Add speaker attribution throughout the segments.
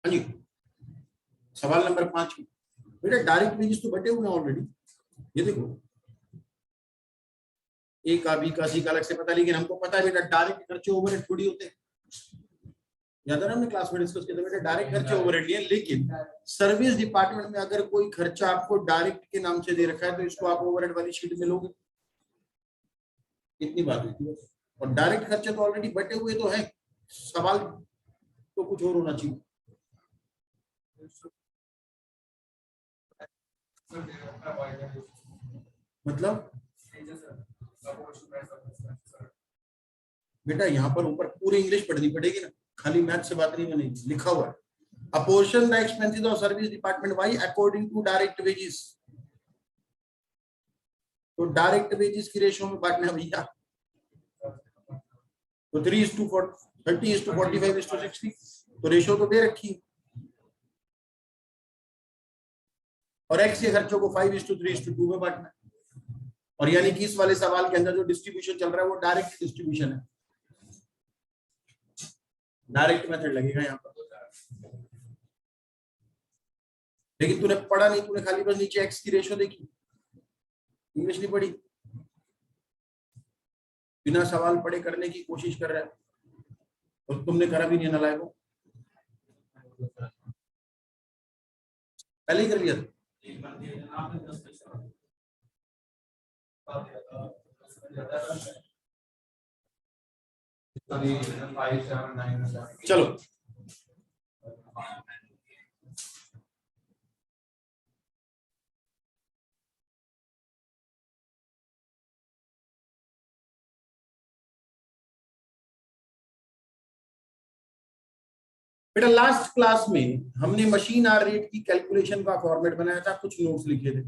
Speaker 1: हाँ जी, सवाल नंबर 5 बेटा डायरेक्ट वेजेस तो बटे हुए हैं ऑलरेडी। ये देखो ए का बी का सी का अलग से पता, लेकिन हमको पता है बेटा डायरेक्ट खर्चे ओवरहेड थोड़ी होते हैं। याद है ना हमने क्लास में डिस्कस किया था बेटा, डायरेक्ट खर्चे ओवरहेड नहीं है, लेकिन सर्विस डिपार्टमेंट में अगर कोई खर्चा आपको डायरेक्ट के नाम से दे रखा है तो इसको आप ओवरहेड वाली शीट में लोगे। इतनी बात हुई थी। और डायरेक्ट खर्चे तो ऑलरेडी बटे हुए तो है, सवाल तो कुछ और होना चाहिए। मतलब बेटा यहाँ पर ऊपर पूरी इंग्लिश पढ़नी पड़ेगी ना, खाली मैथ से बात नहीं बनेगी। लिखा हुआ है apportion the expenses of service department Y according to direct wages. तो डायरेक्ट वेजेस की रेशियो में बांटना भैया, तो 3:30:45:60, तो रेशियो तो दे रखी। और एक्स के खर्चों को 5:3:2 में बांटना है। और यानी कि इस वाले सवाल के अंदर जो डिस्ट्रीब्यूशन चल रहा है वो डायरेक्ट डिस्ट्रीब्यूशन है, डायरेक्ट मेथड लगेगा यहाँ पर। लेकिन तूने पढ़ा नहीं, तूने खाली बस नीचे एक्स की रेशियो देखी, इंग्लिश नहीं पढ़ी, बिना सवाल पढ़े करने की कोशिश कर रहा है, और तुमने करा भी नहीं नालायक को, पहले ही कर लिया था। चलो बेटा लास्ट क्लास में हमने मशीन आर रेट की कैलकुलेशन का फॉर्मेट बनाया था, कुछ नोट्स लिखे थे,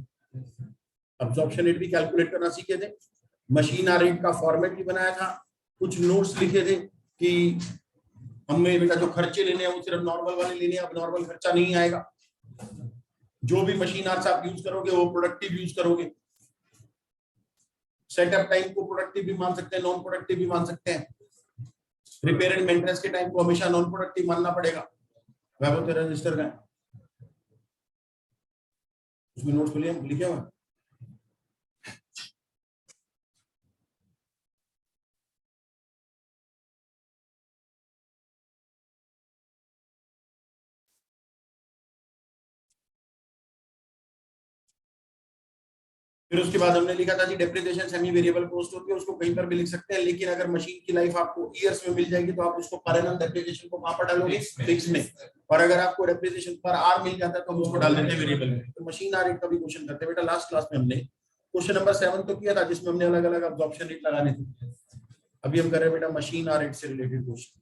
Speaker 1: अब्जॉर्प्शन रेट भी कैलकुलेट करना सीखे थे, मशीन आर रेट का फॉर्मेट भी बनाया था, कुछ नोट्स लिखे थे कि हमें बेटा जो खर्चे लेने हैं वो सिर्फ नॉर्मल वाले लेने हैं, अब नॉर्मल खर्चा नहीं आएगा, जो भी मशीन आर्स आप यूज करोगे वो प्रोडक्टिव यूज करोगे। सेटअप टाइम को प्रोडक्टिव भी मान सकते हैं, नॉन प्रोडक्टिव भी मान सकते हैं। रिपेयर एंड मेंटेनेंस के टाइम को हमेशा नॉन प्रोडक्टिव मानना पड़ेगा। वैभव तेरा रजिस्टर का है, उसमें नोट्स लिखे हुए। फिर उसके बाद हमने लिखा था कि डेप्रिसिएशन सेमी वेरिएबल कॉस्ट होती है, उसको कहीं पर भी लिख सकते हैं, लेकिन अगर मशीन की लाइफ आपको ईयर्स में मिल जाएगी तो आप उसको पर एनम डेप्रिसिएशन को कहां पर डालोगे, फिक्स में। और अगर आपको डेप्रिसिएशन पर आर मिल जाता है तो हम उसको डाल देते हैं वेरिएबल में। तो मशीन आर रेट का भी क्वेश्चन करते हैं बेटा। लास्ट क्लास में हमने क्वेश्चन नंबर 7 तो किया था जिसमें हमने अलग अलग अब्जॉर्प्शन रेट लगाने थे। अभी हम कर रहे हैं बेटा मशीन आर रेट से रिलेटेड क्वेश्चन।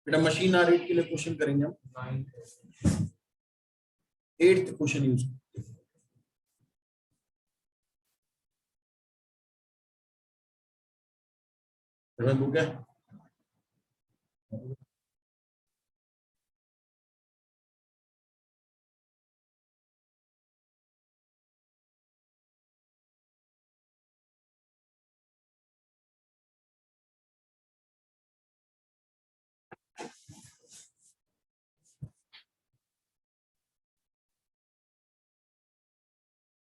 Speaker 1: बेटा मशीन आर रेट के लिए क्वेश्चन करेंगे हम, 8th क्वेश्चन यूज बुक है।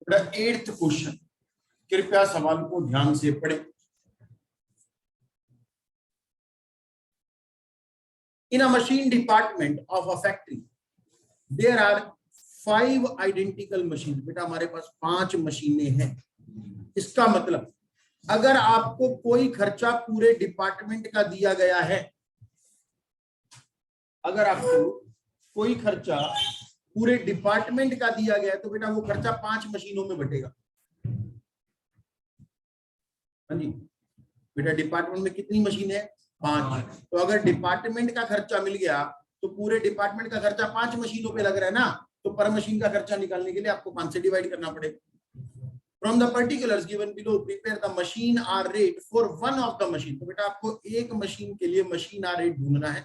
Speaker 1: बेटा 8th क्वेश्चन, कृपया सवाल को ध्यान से पढ़ें। In a machine department of a factory, there are 5 identical machines. बेटा हमारे पास 5 मशीनें हैं। इसका मतलब अगर आपको कोई खर्चा पूरे डिपार्टमेंट का दिया गया है, अगर आपको कोई खर्चा पूरे डिपार्टमेंट का दिया गया है तो बेटा वो खर्चा 5 मशीनों में बटेगा। हाँ जी बेटा, डिपार्टमेंट में कितनी मशीन है? 5। तो अगर डिपार्टमेंट का खर्चा मिल गया तो पूरे डिपार्टमेंट का खर्चा 5 मशीनों पे लग रहा है ना, तो पर मशीन का खर्चा निकालने के लिए आपको 5 से डिवाइड करना पड़ेगा। From the particulars given below, prepare the machine hour rate for one of the machine. तो बेटा आपको एक मशीन के लिए मशीन hour rate ढूंढना है।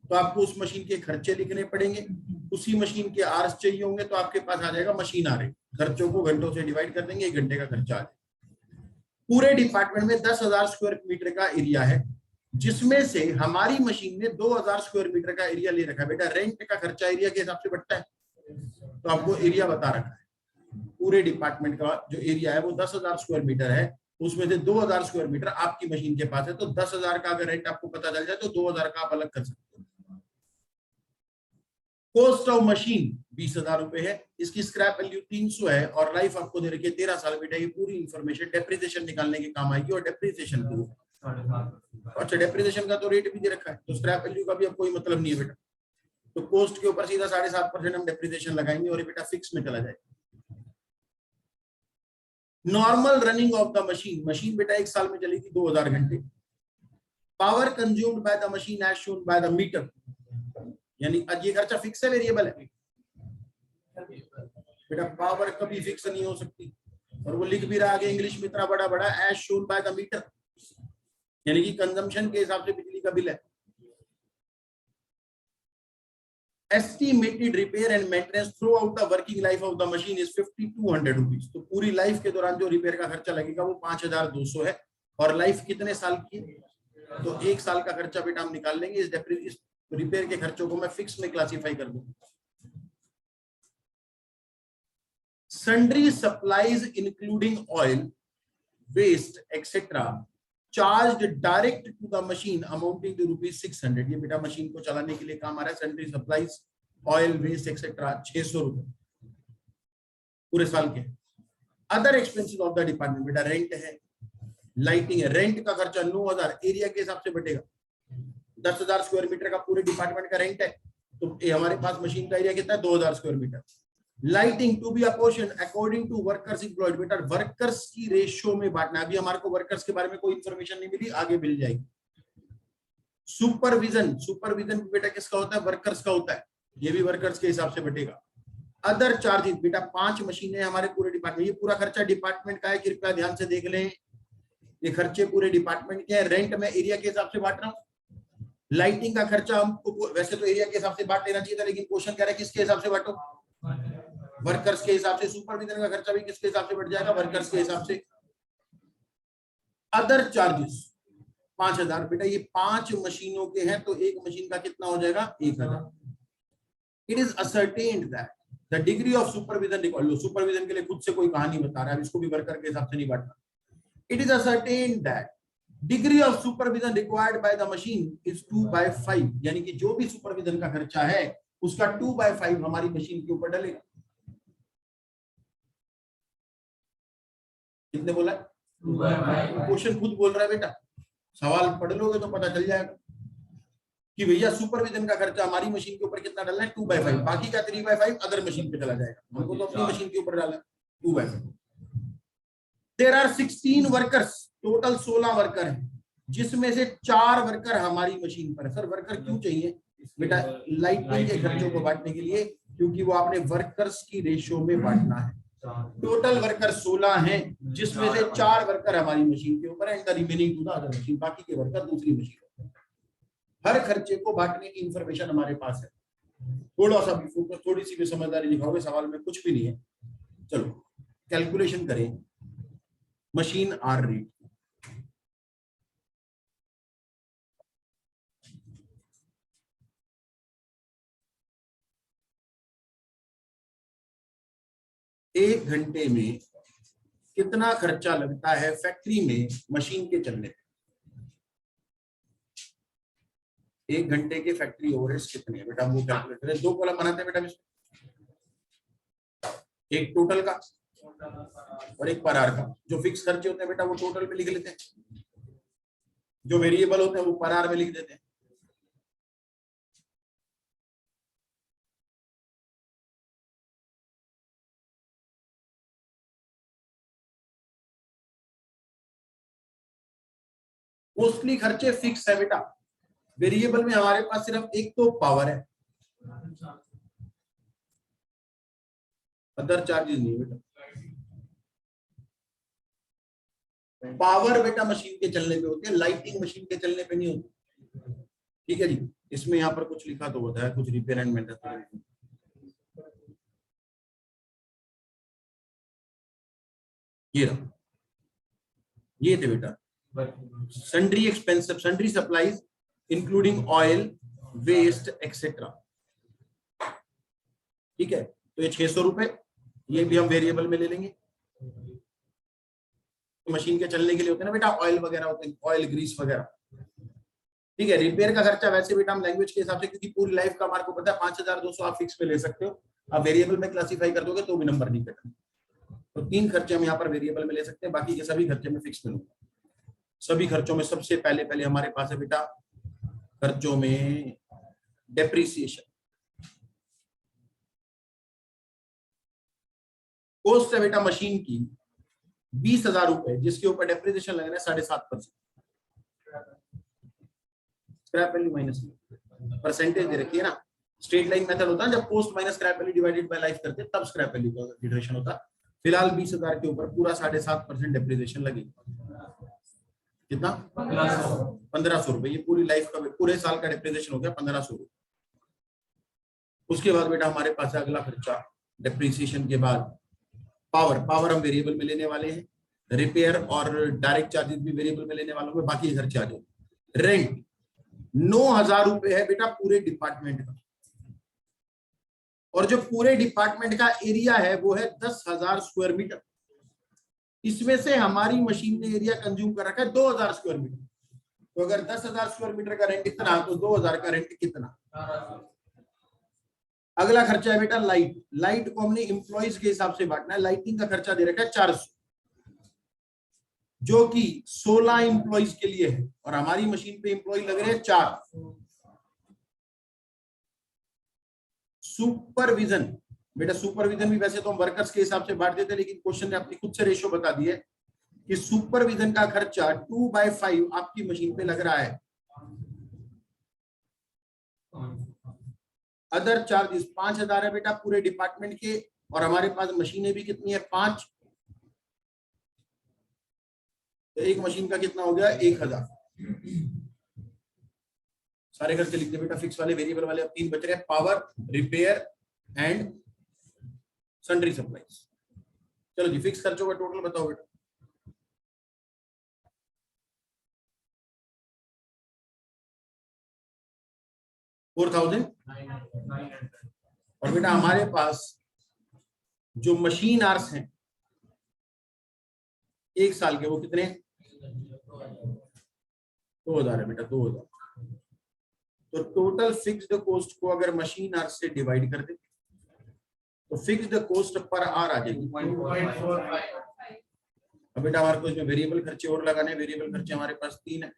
Speaker 1: तो आपको उस मशीन के खर्चे लिखने पड़ेंगे, उसी मशीन के आवर्स चाहिए होंगे, तो आपके पास आ जाएगा मशीन आ रही, खर्चों को घंटों से डिवाइड कर देंगे, 1 घंटे का खर्चा आ जाएगा। पूरे डिपार्टमेंट में 10,000 स्क्वायर मीटर का एरिया है, जिसमें से हमारी मशीन ने 2,000 स्क्वायर मीटर का एरिया ले रखा है। बेटा रेंट का खर्चा एरिया के हिसाब से बढ़ता है, तो आपको एरिया बता रखा है। पूरे डिपार्टमेंट का जो एरिया है वो 10,000 स्क्वायर मीटर है, उसमें से 2,000 स्क्वायर मीटर आपकी मशीन के पास है, तो 10,000 का अगर रेंट आपको पता चल जाए तो 2,000 का आप अलग कर सकते हो। कॉस्ट ऑफ मशीन 20,000 रुपए है, इसकी स्क्रैप वैल्यू 300 है, और लाइफ आपको दे रखी है 13 साल। बेटा ये पूरी इंफॉर्मेशन डेप्रिसिएशन निकालने के काम आएगी, और डेप्रिसिएशन को अच्छा डेप्रिसिएशन का तो रेट भी दे रखा है, तो स्क्रैप वैल्यू का भी अब कोई मतलब नहीं है बेटा। तो कॉस्ट के ऊपर सीधा 7.5% हम डेप्रिसिएशन लगाएंगे, और ये बेटा फिक्स में चला जाएगा। Normal running of the machine, machine बेटा 1 साल में चलेगी 2,000 घंटे। Power consumed by the machine as shown by the meter, यानी ये खर्चा फिक्स है वेरिएबल है बेटा, पावर कभी फिक्स नहीं हो सकती, और वो लिख भी रहा है इंग्लिश में इतना बड़ा बड़ा, as shown by the meter, यानी कि कंजम्पशन के हिसाब से बिजली का बिल है। Estimated repair and maintenance through out the working life of the machine is 5,200 rupees. तो पूरी लाइफ के दौरान जो रिपेयर का खर्चा लगेगा वो 5,200 है, और लाइफ कितने साल की है, तो 1 साल का खर्चा बेटा हम निकाल लेंगे। इस रिपेयर के खर्चों को मैं फिक्स में क्लासिफाई कर दूंगा। Sundry supplies including oil, waste etcetera charged direct to the machine amounting to ₹600। ये बेटा मशीन को चलाने के लिए काम आ रहा है। Sundry supplies, oil, waste etcetera 600 रुपए पूरे साल के। Other expenses of the department, बेटा रेंट है, लाइटिंग है, रेंट का खर्चा 9,000 एरिया के हिसाब से बटेगा। 10,000 स्क्वायर मीटर का पूरे डिपार्टमेंट का रेंट है, तो ये हमारे पास मशीन का एरिया कितना है, 2,000 square metre. Lighting to be apportion according to workers employed, बेटा वर्कर्स की रेशियो में बांटना। अभी हमारे को वर्कर्स के बारे में कोई इंफॉर्मेशन नहीं मिली, आगे मिल जाएगी। सुपरविजन, सुपरविजन बेटा किसका होता है, वर्कर्स का होता है, ये भी वर्कर्स के हिसाब से बटेगा। अदर चार्जेस, बेटा 5 मशीनें हमारे पूरे डिपार्टमेंट, ये पूरा खर्चा डिपार्टमेंट का है, कृपया ध्यान से देख लें, ये खर्चे पूरे डिपार्टमेंट के हैं। रेंट में एरिया के हिसाब से बांट रहा हूँ। लाइटिंग का खर्चा हमको वैसे तो एरिया के हिसाब से बांट लेना चाहिए था, लेकिन क्वेश्चन कह रहा है किसके हिसाब से बांटो, वर्कर्स के हिसाब से। सुपरविजन का खर्चा भी किसके हिसाब से बढ़ जाएगा, वर्कर्स के हिसाब से। अदर चार्जेस 5,000, बेटा ये 5 मशीनों के हैं, तो एक मशीन का कितना हो जाएगा, 1,000। It is ascertained that the degree of supervision required, supervision के लिए खुद से कोई कहानी बता रहा है, इसको भी वर्कर के हिसाब से नहीं बांटना। It is ascertained that degree of supervision required by the machine is 2/5, यानी कि जो भी सुपरविजन का खर्चा है उसका 2/5 हमारी मशीन के ऊपर डलेगा। कितने बोला, क्वेश्चन खुद बोल रहा है बेटा, सवाल पढ़ लोगे तो पता चल जाएगा कि भैया सुपरविजन का खर्चा हमारी मशीन के ऊपर कितना डालना है, 2/5, बाकी का 3/5 अदर मशीन पे चला जाएगा, हमको तो अपनी मशीन के ऊपर डाला 2/5। There are 16 workers, total 16 worker हैं, जिसमें से 4 वर्कर हमारी मशीन पर है। सर वर्कर क्यों चाहिए बेटा, लाइटिंग के खर्चों को बांटने के लिए, क्योंकि वो आपने वर्कर्स की रेशियो में बांटना है। टोटल वर्कर 16 हैं, जिसमें से 4 वर्कर हमारी मशीन के ऊपर है, and the remaining to the other machine, बाकी के वर्कर दूसरी मशीन। हर खर्चे को बांटने की इंफॉर्मेशन हमारे पास है। थोड़ा सा भी फोकस, थोड़ी सी भी समझदारी दिखाओगे, सवाल में कुछ भी नहीं है। चलो कैलकुलेशन करें मशीन आर रेट। एक घंटे में कितना खर्चा लगता है फैक्ट्री में मशीन के चलने पे, 1 घंटे के फैक्ट्री ओवरहेड्स कितने हैं बेटा, वो कैलकुलेट करें। 2 कॉलम बनाते हैं बेटा, एक टोटल का और एक पर आवर का। जो फिक्स खर्चे होते हैं बेटा वो टोटल में लिख लेते हैं, जो वेरिएबल होते हैं वो पर आवर में लिख देते हैं। मोस्टली खर्चे फिक्स है बेटा, वेरिएबल में हमारे पास सिर्फ एक तो पावर है, अदर चार्जेस नहीं बेटा। पावर बेटा मशीन के चलने पे होती है, लाइटिंग मशीन के चलने पे नहीं होती, ठीक है जी। इसमें यहाँ पर कुछ लिखा तो होता है, कुछ रिपेयर एंड मेंटेनेंस। ये रहा, ये थे बेटा sundry expensive, sundry supplies including oil, waste etcetera. ठीक है, तो ये 600 रुपए, ये भी हम वेरिएबल में ले लेंगे। तो मशीन के चलने के लिए होते हैं ना बेटा, ऑयल वगैरह होते हैं, ऑयल ग्रीस वगैरह। ठीक है, रिपेयर का खर्चा वैसे बेटा हम लैंग्वेज के हिसाब से, क्योंकि पूरी लाइफ का हमारे को पता है 5200 आप फिक्स पे ले सकते हो, आप वेरिएबल में क्लासिफाई कर दोगे तो भी नंबर नहीं कटना। तो 3 खर्चे हम यहाँ पर वेरिएबल में ले सकते हैं, बाकी के सभी खर्चे में फिक्स में लूंगा। सभी खर्चों में सबसे पहले हमारे पास है बेटा खर्चों में डेप्रिसिएशन। कॉस्ट है बेटा मशीन की 20,000 रुपए, जिसके ऊपर डेप्रिसिएशन लग रहा है 7.5%। स्क्रैप वैल्यू माइनस परसेंटेज दे रखी है ना, स्ट्रेट लाइन मेथड होता है, जब cost minus scrap value divided by life करते हैं तब स्क्रैप वैल्यू का डिडक्शन होता है। फिलहाल 20,000 के ऊपर पूरा 7.5% डेप्रिसिएशन लगेगा। कितना? 1500 रुपए। ये पूरी लाइफ का, पूरे साल का डेप्रिसिएशन हो गया 1500 रुपए। उसके बाद बेटा हमारे पास अगला खर्चा डेप्रिसिएशन के बाद पावर हम वेरिएबल में लेने वाले हैं, रिपेयर और डायरेक्ट चार्जेस भी वेरिएबल में लेने वालों में, बाकी खर्चे आ जाए। रेंट 9,000 रुपए है बेटा पूरे डिपार्टमेंट का, और जो पूरे डिपार्टमेंट का एरिया है वो है 10,000 स्क्वायर मीटर। इसमें से हमारी मशीन ने एरिया कंज्यूम कर रखा है 2,000 स्क्वायर मीटर। तो अगर 10,000 स्क्वायर मीटर का रेंट कितना, तो 2,000 का रेंट कितना? अगला खर्चा है बेटा लाइट को हमने एम्प्लॉइज के हिसाब से बांटना है। लाइटिंग का खर्चा दे रखा है 400, जो कि 16 एम्प्लॉइज के लिए है, और हमारी मशीन पे एम्प्लॉय लग रहे हैं 4। सुपरविजन बेटा, सुपरविजन भी वैसे तो हम वर्कर्स के हिसाब से बांट देते हैं, लेकिन क्वेश्चन ने अपनी खुद से रेशियो बता दी है कि सुपरविजन का खर्चा 2/5 आपकी मशीन पे लग रहा है। अदर चार्जेस 5,000 है बेटा पूरे डिपार्टमेंट के, और हमारे पास मशीनें भी कितनी है? 5। तो एक मशीन का कितना हो गया? 1,000। सारे खर्चे लिख दे बेटा, फिक्स वाले, वेरिएबल वाले। अब 3 बच रहे हैं, power, repair and sundry supplies. चलो जी, फिक्स खर्चों का टोटल बताओ बेटा। $4,900। और बेटा हमारे पास जो मशीन आवर्स हैं 1 साल के, वो कितने? 2,000 है बेटा, 2,000। तो टोटल फिक्स्ड कॉस्ट को अगर मशीन आवर्स से डिवाइड कर दे तो फिक्स्ड कॉस्ट पर आवर आ जाएगी 2.45। अब बेटा हमारे को इसमें वेरिएबल खर्चे और लगाने, वेरिएबल खर्चे हमारे पास 3 है।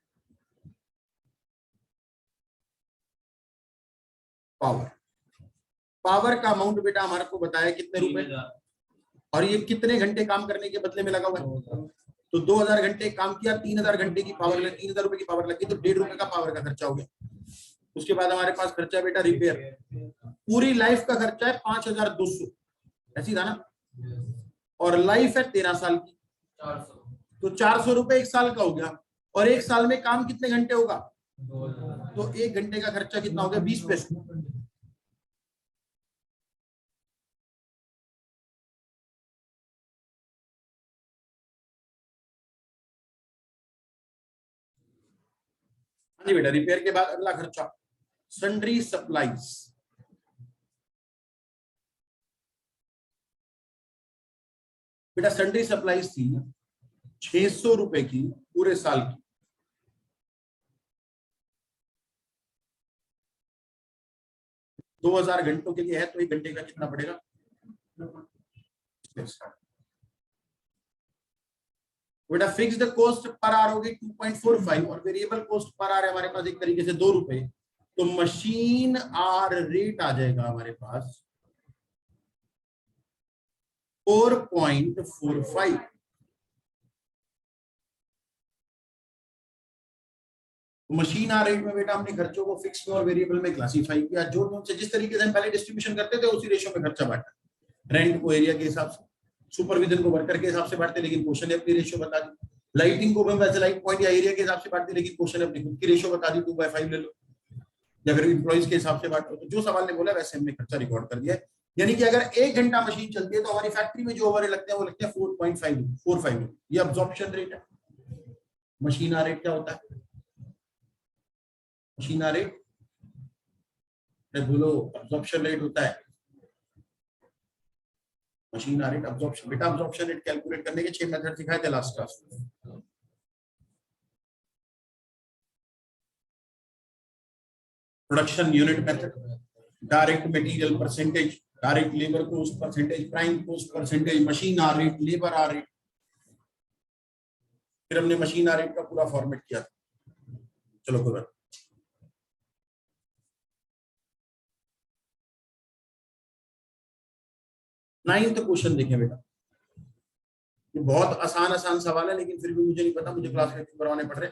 Speaker 1: पावर का अमाउंट बेटा हमारे को बताया कितने रुपए, और ये कितने घंटे काम करने के बदले में लगा हुआ है। तो 2,000 घंटे काम किया, 3,000 घंटे की पावर लगी, 3,000 रुपए की पावर लगी, तो 1.5 रुपए का पावर का खर्चा हो गया। उसके बाद हमारे पास खर्चा बेटा रिपेयर, पूरी लाइफ का खर्चा है 5,200, ऐसी था ना, और लाइफ है 13 साल की, तो 400 रुपए 1 साल का हो गया। और 1 साल में काम कितने घंटे होगा? तो 1 घंटे का खर्चा कितना हो गया? 20 पैसे। हाँ जी बेटा, रिपेयर के बाद अगला खर्चा सन्ड्री सप्लाईज। बेटा सन्ड्री सप्लाईज थी 600 रुपए की पूरे साल की। दो 2,000 घंटों के लिए है, तो 1 घंटे का कितना पड़ेगा? बेटा फिक्स्ड कॉस्ट पर आवर होगी 2.45, और वेरिएबल कॉस्ट पर आवर है हमारे पास एक तरीके से 2 रुपए। तो मशीन आर रेट आ जाएगा हमारे पास 4.45। मशीन आर रेट में बेटा हमने खर्चों को फिक्स में और वेरिएबल में क्लासिफाई किया, जो से जिस तरीके से हम पहले डिस्ट्रीब्यूशन करते थे उसी रेशियो में खर्चा बांटा। रेंट को एरिया के हिसाब से, सुपरविजन को वर्कर के हिसाब से बांटते, लेकिन क्वेश्चन ने अपनी रेशियो बता दी। लाइटिंग को भी वैसे लाइट पॉइंट या एरिया के हिसाब से बांटते, लेकिन क्वेश्चन ने अपनी खुद की रेशियो बता दी, 2/5 ले लो। या फिर एम्प्लॉइज के हिसाब से बांटो, तो जो सवाल ने बोला वैसे हमने खर्चा रिकॉर्ड कर दिया है। यानी कि अगर 1 घंटा मशीन चलती है तो हमारी फैक्ट्री में जो ओवरहेड लगते हैं वो लगते हैं 4.45। ये अब्जॉर्प्शन रेट है। मशीना रेट क्या होता है? मशीना रेट बोलो, अब्जॉर्प्शन रेट होता है। मशीना रेट अब्जॉर्प्शन, बेटा अब्जॉर्प्शन रेट कैलकुलेट करने के 6 मेथड सिखाए थे लास्ट क्लास में। Production unit method, direct material percentage, direct labour cost percentage, prime cost percentage, machine hour rate, labour hour rate. फिर हमने मशीन आर रेट का पूरा फॉर्मेट किया। चलो कोई बात। 9th क्वेश्चन देखें बेटा, ये बहुत आसान आसान सवाल है, लेकिन फिर भी मुझे नहीं पता, मुझे क्लास में क्यों करवाने पड़ रहे।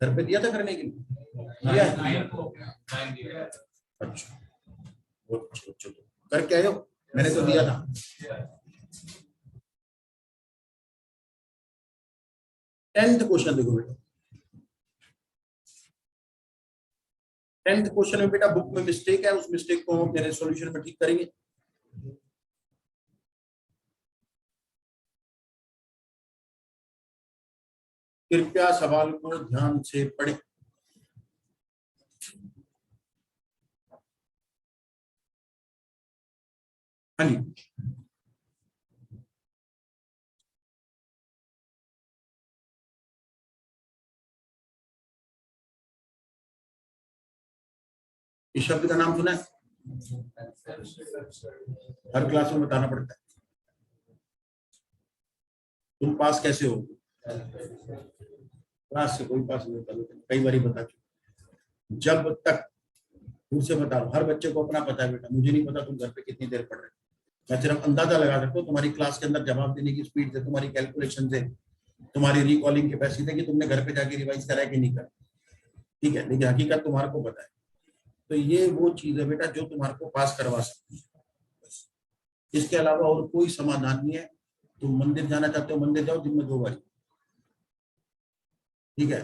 Speaker 1: घर पे दिया था करने के लिए? अच्छा, बहुत अच्छे तो करके आए हो, मैंने तो दिया था। 10th क्वेश्चन देखो बेटा। 10th क्वेश्चन में बेटा बुक में मिस्टेक है, उस मिस्टेक को हम मेरे सॉल्यूशन में ठीक करेंगे। कृपया सवाल को ध्यान से पढ़ें। हाँ जी, इस शब्द का नाम सुना है? हर क्लास में बताना पड़ता है। तुम पास कैसे हो? क्लास से कोई पास नहीं होता, कई बार बता चुका। जब तक फिर से बता रहा, हर बच्चे को अपना पता है बेटा, मुझे नहीं पता तुम घर पे कितनी देर पढ़ रहे हो। मैं सिर्फ अंदाजा लगा सकता हूँ तुम्हारी क्लास के अंदर जवाब देने की स्पीड से, तुम्हारी कैलकुलेशन से, तुम्हारी रिकॉलिंग कैपेसिटी से कि तुमने घर पे जाके रिवाइज करा है कि नहीं करा। ठीक है, लेकिन हकीकत तुम्हारे को पता है। तो ये वो चीज है बेटा जो तुम्हारे को पास करवा सकती है। इसके अलावा और कोई समाधान नहीं है। तुम मंदिर जाना चाहते हो, मंदिर जाओ दिन में 2 बार। ठीक है,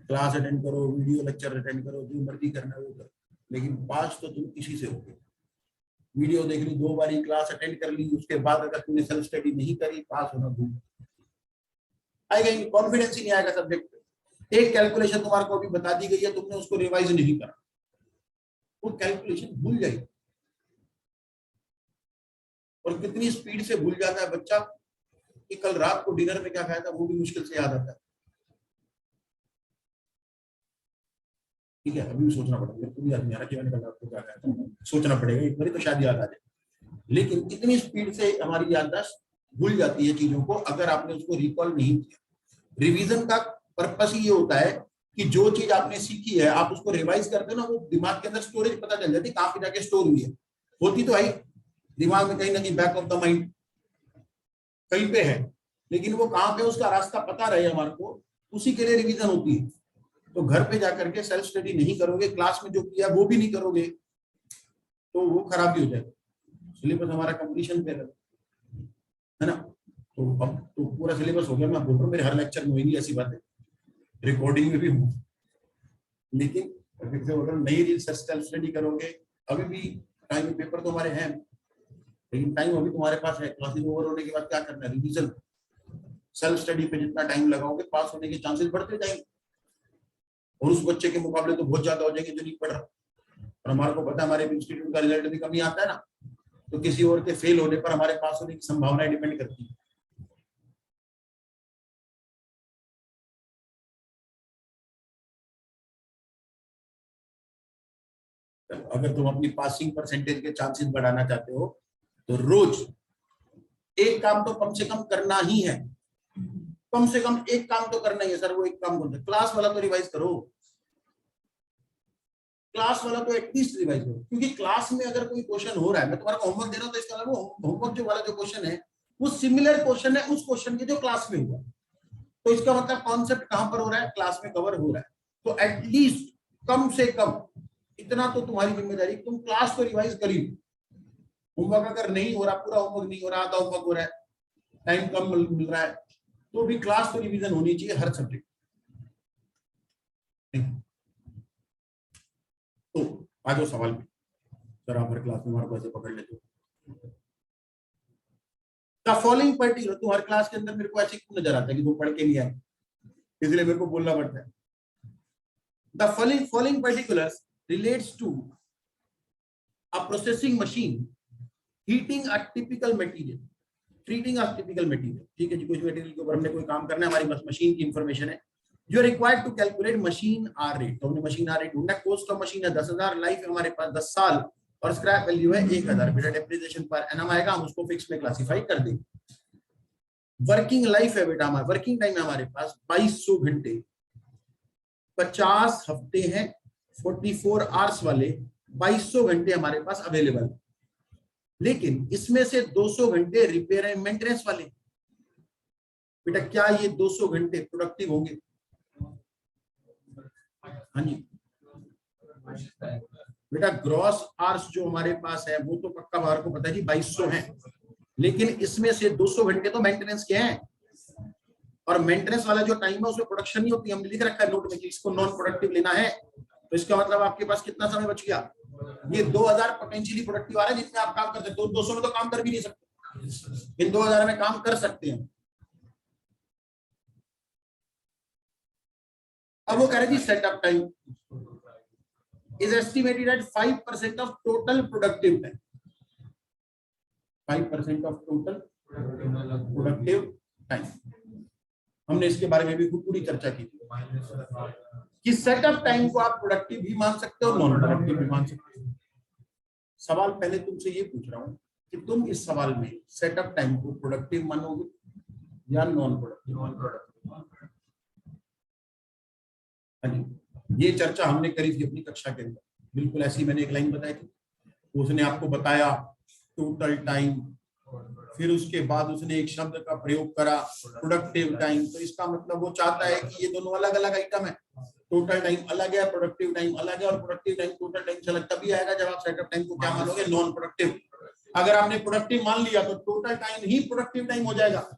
Speaker 1: क्लास अटेंड करो, वीडियो लेक्चर अटेंड करो, जो मर्जी करना है वो करो, लेकिन पास तो तुम किसी से होगे। वीडियो देख ली 2 बारी, क्लास अटेंड कर ली, उसके बाद अगर तुमने सेल्फ स्टडी नहीं करी, पास होना भूल आएगा ही, कॉन्फिडेंस ही नहीं आएगा सब्जेक्ट पे। एक कैलकुलेशन तुम्हारे को अभी बता दी गई है, तुमने उसको रिवाइज नहीं करा, वो कैलकुलेशन भूल जाएगी। और कितनी स्पीड से भूल जाता है बच्चा कि कल रात को डिनर में क्या खाया था वो भी मुश्किल से याद आता है। ठीक है, अभी भी सोचना पड़ेगा, मेरे को भी याद नहीं आ रहा कि मैंने कल रात को क्या खाया था, सोचना पड़ेगा, एक बार तो शायद याद आ जाए। लेकिन इतनी स्पीड से हमारी याददाश्त भूल जाती है चीजों को अगर आपने उसको रिकॉल नहीं किया। रिवीजन का पर्पस ही ये होता है कि जो चीज आपने सीखी है आप उसको रिवाइज करते हो ना, वो दिमाग के अंदर स्टोरेज पता चल जाती है कहां पे जाके स्टोर हुई है। होती तो है दिमाग में कहीं ना कहीं, बैक ऑफ द माइंड कहीं पे है, लेकिन वो कहां पे उसका रास्ता पता रहे हमारे को, उसी के लिए रिवीजन होती है। तो घर पे जाकर के सेल्फ स्टडी नहीं करोगे, क्लास में जो किया वो भी नहीं करोगे, तो वो खराबी हो जाएगी। सिलेबस हमारा कंप्लीशन पे है ना। तो अब तो पूरा सिलेबस हो गया, मैं बोल रहा हूँ मेरे हर लेक्चर में होगी ऐसी बातें, रिकॉर्डिंग में भी हूँ। लेकिन अगर नई सेल्फ स्टडी करोगे, अभी भी टाइम पेपर तो हमारे हैं, लेकिन टाइम अभी तुम्हारे पास है। क्लासेस ओवर होने के बाद क्या करना है? रिवीजन। सेल्फ स्टडी पे जितना टाइम लगाओगे पास होने के चांसेस बढ़ते जाएंगे, और उस बच्चे के मुकाबले तो बहुत ज्यादा हो जाएंगे जो नहीं पढ़ रहा। और हमारे को पता है हमारे इंस्टीट्यूट का रिजल्ट भी कमी आता है ना, तो किसी और के फेल होने पर हमारे पास होने की संभावना डिपेंड करती है। अगर तुम अपनी पासिंग परसेंटेज के चांसेस बढ़ाना चाहते हो तो रोज एक काम तो कम से कम करना ही है। कम से कम एक काम तो करना ही है सर। वो एक काम कौन सा? क्लास वाला तो रिवाइज करो, क्लास वाला तो एटलीस्ट रिवाइज करो, क्योंकि क्लास में अगर कोई क्वेश्चन हो रहा है, मैं तुम्हारा होमवर्क दे रहा हूं तो इसका मतलब होमवर्क जो वाला जो क्वेश्चन है वो सिमिलर क्वेश्चन है उस क्वेश्चन के जो क्लास में हुआ, तो इसका मतलब कॉन्सेप्ट कहां पर हो रहा है? क्लास में कवर हो रहा है। तो एटलीस्ट कम से कम इतना तो तुम्हारी जिम्मेदारी, तुम क्लास को रिवाइज करी। होमवर्क अगर नहीं हो रहा, पूरा होमवर्क नहीं हो रहा, आधा होमवर्क हो रहा है, टाइम कम मिल रहा है, तो भी क्लास तो रिवीजन होनी चाहिए हर सब्जेक्ट। तो आ जाओ सवाल पे, सर आप हर क्लास में हमारे को ऐसे पकड़ लेते हो। द फॉलोइंग पर्टिकुलर, तो हर क्लास के अंदर मेरे को ऐसे क्यों नजर आता है कि वो पढ़ के नहीं आए, इसलिए मेरे को बोलना पड़ता है। The following particulars relates to a processing machine heating a typical material, treating a typical material. ठीक है जी, कुछ मटेरियल के ऊपर हमने कोई काम करना है, हमारी बस मशीन की इंफॉर्मेशन है। जो required to calculate machine hour rate, तो हमने मशीन आर रेट ढूंढना है। कॉस्ट ऑफ मशीन है 10,000, लाइफ है हमारे पास 10 साल और स्क्रैप वैल्यू है 1,000। बेटा डेप्रिसिएशन पर एनम आएगा, हम उसको फिक्स में क्लासिफाई कर देंगे। वर्किंग लाइफ है बेटा हमारा, वर्किंग टाइम है हमारे पास 2200 घंटे, 50 हफ्ते हैं, 44 आवर्स वाले 2200 घंटे हमारे पास अवेलेबल। लेकिन इसमें से 200 घंटे रिपेयर एंड मेंटेनेंस वाले। बेटा क्या ये 200 घंटे प्रोडक्टिव होंगे? हाँ जी बेटा, ग्रॉस आवर्स जो हमारे पास है वो तो पक्का बाहर को पता है जी 2200 है, लेकिन इसमें से 200 घंटे तो मेंटेनेंस के हैं, और मेंटेनेंस वाला जो टाइम है उसमें प्रोडक्शन नहीं होती। हमने लिख रखा है नोट में कि इसको नॉन प्रोडक्टिव लेना है, तो इसका मतलब आपके पास कितना समय बच गया? ये 2000 पोटेंशियली प्रोडक्टिव आ रहा है जिसमें आप काम कर सकते हो। 200 में तो काम कर भी नहीं सकते, इन 2000 में काम कर सकते हैं। अब वो कह रहे जी setup time is estimated at 5% of total productive time, 5% of total productive time। हमने इसके बारे में भी पूरी चर्चा की थी कि सेटअप टाइम को आप प्रोडक्टिव भी मान सकते हो, नॉन प्रोडक्टिव भी मान सकते हो। सवाल पहले तुमसे ये पूछ रहा हूं कि तुम इस सवाल में सेटअप टाइम को प्रोडक्टिव मानोगे या नॉन प्रोडक्टिव? ये चर्चा हमने करी थी अपनी कक्षा के अंदर, बिल्कुल ऐसी मैंने एक लाइन बताई थी। उसने आपको बताया टोटल टाइम, फिर उसके बाद उसने एक शब्द का प्रयोग करा प्रोडक्टिव टाइम। तो इसका मतलब वो चाहता है कि ये दोनों अलग अलग आइटम है, टोटल टाइम अलग है, प्रोडक्टिव टाइम अलग है, और प्रोडक्टिव टाइम टोटल टाइम से अलग तभी आएगा जब आप सेटअप टाइम को क्या मानोगे? Non productive. अगर आपने प्रोडक्टिव मान लिया तो टोटल टाइम ही प्रोडक्टिव टाइम हो जाएगा।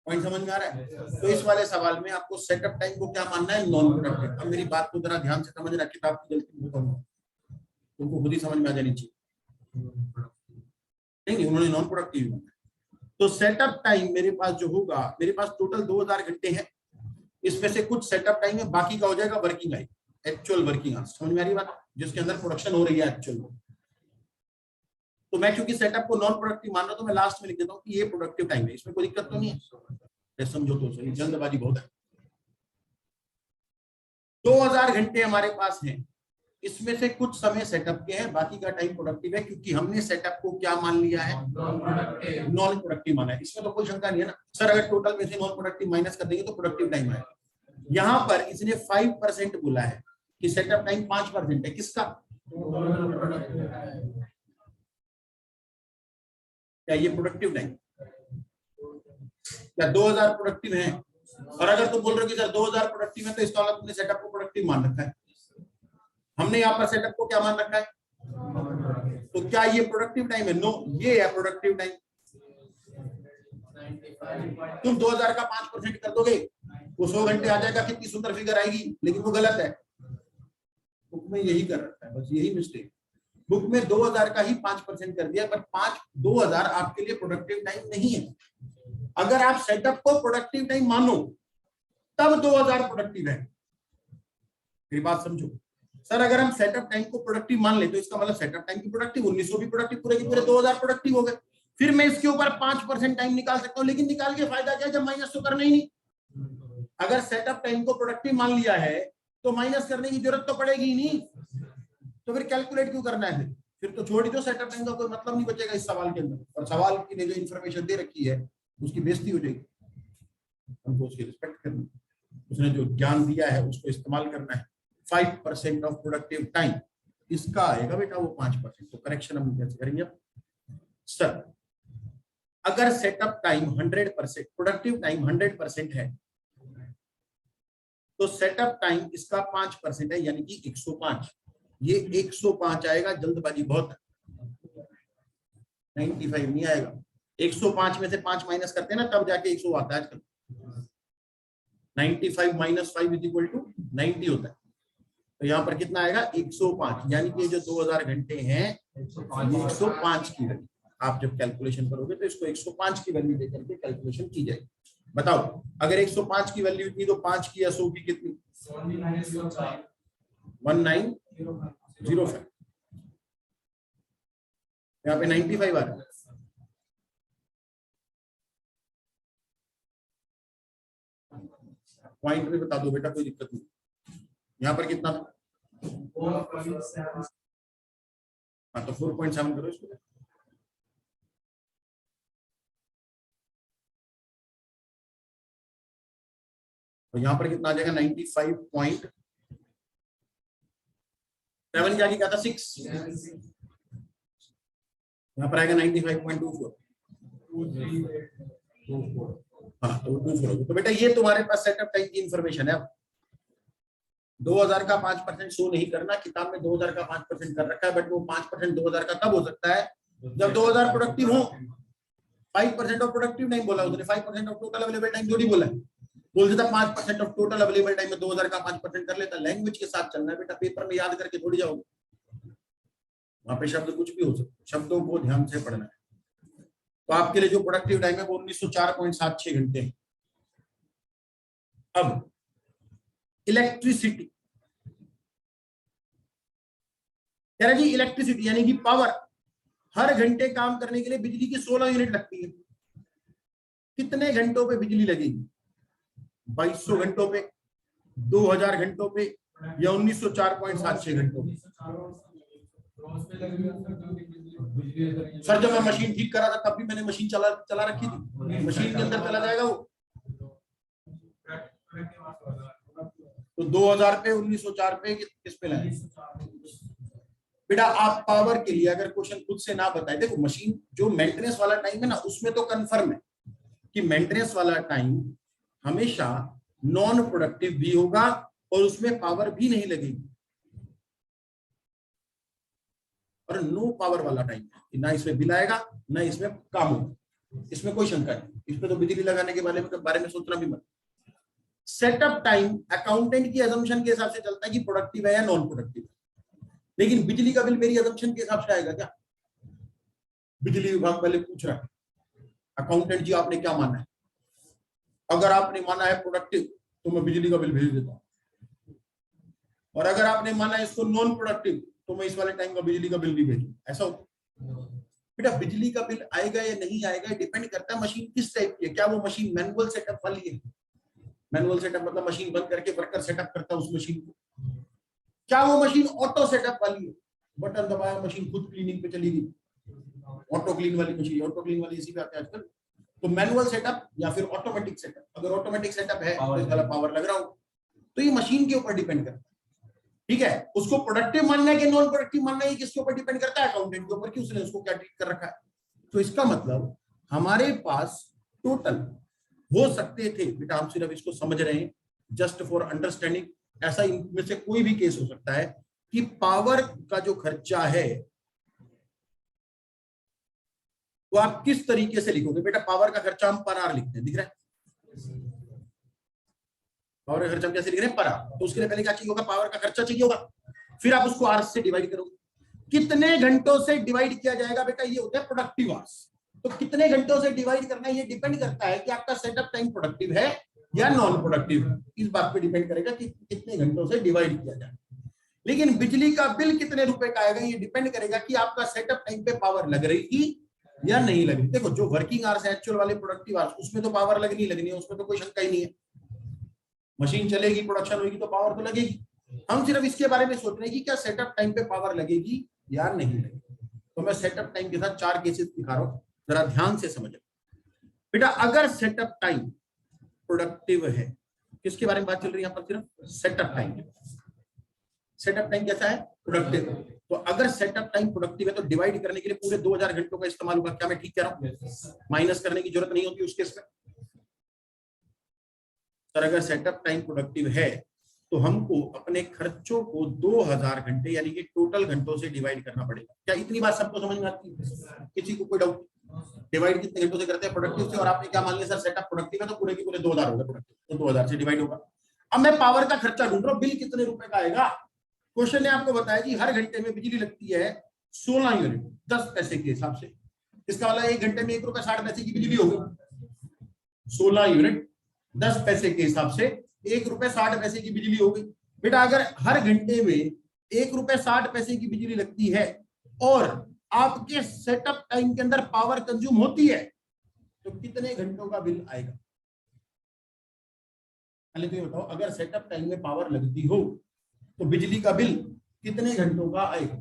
Speaker 1: पॉइंट समझ में आ रहा है? तो इस वाले सवाल में आपको सेटअप टाइम को क्या मानना है? Non productive. अब मेरी बात को जरा ध्यान से समझना, किताब की गलती नहीं करूंगा, तुमको खुद ही समझ में आ जानी चाहिए। नहीं, उन्होंने नॉन प्रोडक्टिव। तो सेटअप टाइम मेरे पास जो होगा, मेरे पास टोटल 2000 घंटे हैं, इसमें से कुछ सेटअप टाइम है, बाकी का हो जाएगा working life, actual working hours. समझ में आ रही बात? जिसके अंदर प्रोडक्शन हो रही है एक्चुअल में। तो मैं क्योंकि सेटअप को नॉन प्रोडक्टिव मान रहा हूं तो मैं लास्ट में लिख देता हूं कि ये प्रोडक्टिव टाइम है, इसमें कोई दिक्कत तो नहीं है। समझो तो सही, जल्दबाजी बहुत है। 2000 घंटे हमारे पास हैं, इसमें से कुछ समय सेटअप के हैं, बाकी का टाइम प्रोडक्टिव है, क्योंकि हमने सेटअप को क्या मान लिया है? नॉन प्रोडक्टिव माना है। इसमें तो कोई शंका नहीं है ना सर, अगर टोटल में से नॉन प्रोडक्टिव माइनस कर देंगे तो प्रोडक्टिव टाइम आएगा। यहां पर इसने 5% बोला है कि सेटअप टाइम 5% है, किसका? क्या ये प्रोडक्टिव टाइम? क्या 2000 प्रोडक्टिव है? और अगर तुम बोल रहे हो कि सर 2000 प्रोडक्टिव है तो इसका मतलब तुमने सेटअप को प्रोडक्टिव मान रखा है। हमने यहाँ पर सेटअप को क्या मान रखा है? तो क्या ये प्रोडक्टिव टाइम है? नो, ये है प्रोडक्टिव टाइम। तुम 2000 का 5% कर दोगे, वो 100 घंटे आ जाएगा, कितनी सुंदर फिगर आएगी, लेकिन वो गलत है। बुक में यही कर रखा है, बस यही मिस्टेक। बुक में 2000 का ही 5% कर दिया, पर 2000 आपके लिए प्रोडक्टिव टाइम नहीं है। अगर आप सेटअप को प्रोडक्टिव टाइम मानो तब 2000 प्रोडक्टिव है। मेरी बात समझो सर, अगर हम सेटअप टाइम को प्रोडक्टिव मान ले तो इसका मतलब सेटअप टाइम की प्रोडक्टिव 1900 भी प्रोडक्टिव, पूरे के पूरे 2000 प्रोडक्टिव हो गए। फिर मैं इसके ऊपर 5% टाइम निकाल सकता हूं, लेकिन निकाल के फायदा क्या जब माइनस तो करना ही नहीं। अगर सेटअप टाइम को प्रोडक्टिव मान लिया है तो माइनस करने की जरूरत तो पड़ेगी ही नहीं, तो फिर कैलकुलेट क्यों करना है? फिर तो छोड़ दो, सेटअप टाइम का कोई मतलब नहीं बचेगा इस सवाल के अंदर, और सवाल की ने जो इन्फॉर्मेशन दे रखी है उसकी बेइज्जती हो जाएगी। हमको उसकी रिस्पेक्ट करनी, उसने जो ज्ञान दिया है उसको इस्तेमाल करना है। 5% ऑफ प्रोडक्टिव टाइम, इसका आएगा बेटा वो 5%। तो करेक्शन हम कैसे करेंगे? सर अगर सेटअप टाइम 100%, प्रोडक्टिव टाइम 100% है, तो सेटअप टाइम इसका 5% है, यानी कि 105। ये 105 आएगा, जल्दबाजी बहुत है, 95 नहीं आएगा। 105 में से 5 माइनस करते हैं ना, तब जाके 100 आता है आजकल। 95 - 5 = 90 होता है। तो यहाँ पर कितना आएगा 105, यानी कि जो 2000 घंटे हैं ये 105 की वैल्यू। आप जब कैलकुलेशन करोगे तो इसको 105 की वैल्यू देकर के कैलकुलेशन की जाएगी। बताओ अगर 105 की वैल्यू इतनी तो 5 की या 100 की कितनी? 1905। यहाँ पे 95 आ रहा है। पॉइंट में बता दो बेटा, कोई दिक्कत नहीं। यहाँ पर कितना था? हाँ तो 4.7 करो इसको। तो यहाँ पर कितना आ जाएगा? 95.7 की आगे क्या था? 6। यहाँ पर आएगा 95.24। हाँ तो 24। तो बेटा ये तुम्हारे पास सेटअप टाइम की इंफॉर्मेशन है। 2000 का 5% शो नहीं करना, किताब में 2000 का 5% कर रखा है, बट वो 5% 2000 का तब हो सकता है जब 2000 प्रोडक्टिव हो। 5% ऑफ प्रोडक्टिव नहीं बोला उसने, 5% ऑफ टोटल अवेलेबल टाइम थोड़ी बोला है। बोल देता 5% ऑफ टोटल अवेलेबल टाइम में 2000 का 5% कर लेता। लैंग्वेज के साथ चलना है बेटा, पेपर में याद करके थोड़ी जाओगे। वहां पे शब्द कुछ भी हो सकते, शब्दों को ध्यान से पढ़ना है। तो आपके लिए जो प्रोडक्टिव टाइम है वो 1904.76 घंटे है। अब इलेक्ट्रिसिटी कह रहा जी, इलेक्ट्रिसिटी यानी कि पावर, हर घंटे काम करने के लिए बिजली की 16 यूनिट लगती है। कितने घंटों पे बिजली लगेगी? 2200 घंटों पे, 2000 घंटों पे, या 1904.76 घंटों पे? सर जब मैं मशीन ठीक करा था तब भी मैंने मशीन चला रखी थी, मशीन के अंदर चला जाएगा वो। तो 2000 पे, 1904 पे, किस पे लाए? बेटा आप पावर के लिए अगर क्वेश्चन खुद से ना बताए, देखो मशीन जो मेंटेनेंस वाला टाइम है ना, उसमें तो कंफर्म है कि मेंटेनेंस वाला टाइम हमेशा नॉन प्रोडक्टिव भी होगा और उसमें पावर भी नहीं लगेगी। और नो पावर वाला टाइम ना इसमें बिल आएगा ना इसमें काम होगा, इसमें कोई शंका नहीं। इसमें तो बिजली लगाने के बारे में सोचना भी मत। सेटअप टाइम अकाउंटेंट की अजम्पशन के हिसाब से चलता है कि प्रोडक्टिव है या नॉन प्रोडक्टिव है, लेकिन बिजली का बिल मेरी अजम्पशन के हिसाब से आएगा क्या? बिजली विभाग पहले पूछ रहा है अकाउंटेंट जी आपने क्या माना है? अगर आपने माना है प्रोडक्टिव तो मैं बिजली का बिल भेज देता हूं, और अगर आपने माना है इसको नॉन प्रोडक्टिव तो मैं इस वाले टाइम का बिजली का बिल नहीं भेजूं। ऐसा होता बेटा? बिजली का बिल आएगा या नहीं आएगा डिपेंड करता है मशीन किस टाइप की है। क्या वो मशीन मैनुअल सेटअप वाली है? मैनुअल सेटअप मतलब मशीन बंद करके वर्कर सेटअप करता है उस मशीन को। क्या वो मशीन ऑटो सेटअप वाली है? बटन दबाया मशीन खुद क्लीनिंग पे चली गई, ऑटो क्लीन वाली मशीन। ऑटो क्लीन वाली इसी पे आते हैं आजकल। तो मैनुअल सेटअप या फिर ऑटोमेटिक सेटअप। अगर ऑटोमेटिक सेटअप है तो इसका पावर लग रहा हो, तो ये मशीन के ऊपर डिपेंड करता है। ठीक है, उसको प्रोडक्टिव मानना है कि नॉन प्रोडक्टिव मानना है, किसके ऊपर डिपेंड करता है? अकाउंटेंट के ऊपर कि उसने उसको क्या ट्रीट कर रखा है। तो इसका मतलब हमारे पास टोटल हो सकते थे बेटा, हम सिर्फ इसको समझ रहे हैं जस्ट फॉर अंडरस्टैंडिंग। ऐसा इनमें से कोई भी केस हो सकता है कि पावर का जो खर्चा है वो आप किस तरीके से लिखोगे। बेटा पावर का खर्चा हम पर आवर लिखते हैं, दिख रहा है? पावर का खर्चा हम कैसे लिख रहे हैं? Per hour. तो उसके लिए पहले क्या चाहिए होगा? पावर का खर्चा चाहिए होगा, फिर आप उसको आवर्स से डिवाइड करोगे। कितने घंटों से डिवाइड किया जाएगा बेटा? ये होता है प्रोडक्टिव आवर्स। तो कितने घंटों से डिवाइड करना है ये डिपेंड करता है कि आपका सेटअप टाइम प्रोडक्टिव है या नॉन प्रोडक्टिव है। इस बात पे डिपेंड करेगा कि कितने घंटों से डिवाइड किया जाए। लेकिन बिजली का बिल कितने रुपए का आएगा ये डिपेंड करेगा कि आपका सेटअप टाइम पे पावर लग रही थी या नहीं लग रही। देखो जो वर्किंग आवर्स है एक्चुअल वाले प्रोडक्टिव आवर्स, उसमें तो पावर लगनी है, उसमें तो कोई शंका ही नहीं है। मशीन चलेगी, प्रोडक्शन होगी तो पावर तो लगेगी। हम सिर्फ इसके बारे में सोच रहे हैं कि क्या सेटअप टाइम पे पावर लगेगी या नहीं लगेगी। तो मैं सेटअप टाइम के साथ 4 केसेस दिखा रहा हूं, जरा ध्यान से समझो बेटा। अगर सेटअप टाइम प्रोडक्टिव है, किसके बारे में बात चल रही है यहाँ पर? सिर्फ सेटअप टाइम। सेटअप टाइम कैसा है? प्रोडक्टिव। तो अगर सेटअप टाइम प्रोडक्टिव है तो डिवाइड करने के लिए पूरे 2000 घंटों का इस्तेमाल होगा। क्या मैं ठीक कह रहा हूं? माइनस करने की जरूरत नहीं होती उस केस में। सर अगर सेटअप टाइम प्रोडक्टिव है तो हमको अपने खर्चों को 2000 घंटे यानी कि टोटल घंटों से डिवाइड करना पड़ेगा। क्या इतनी बात सबको समझ में आती है? किसी को कोई डाउट? डिवाइड कितने घंटों से करते हैं? प्रोडक्टिव से। और आपने क्या मान लिया? सर सेटअप प्रोडक्टिव है तो पूरे के पूरे 2000 होगा प्रोडक्टिव, तो 2000 से डिवाइड होगा। अब मैं पावर का खर्चा ढूंढ रहा हूं, बिल कितने रुपए का आएगा? क्वेश्चन ने आपको बताया जी हर घंटे में बिजली लगती है 16 यूनिट 10 पैसे के हिसाब से। इसका मतलब 1 घंटे में 1 रुपए 60 पैसे की बिजली होगी। 16 यूनिट 10 पैसे के हिसाब से 1 रुपए 60 पैसे की बिजली होगी। बेटा अगर हर घंटे में 1 रुपए 60 पैसे की बिजली लगती है और आपके सेटअप टाइम के अंदर पावर कंज्यूम होती है तो कितने घंटों का बिल आएगा? पहले तो ये बताओ, अगर सेटअप टाइम में पावर लगती हो तो बिजली का बिल कितने घंटों का आएगा?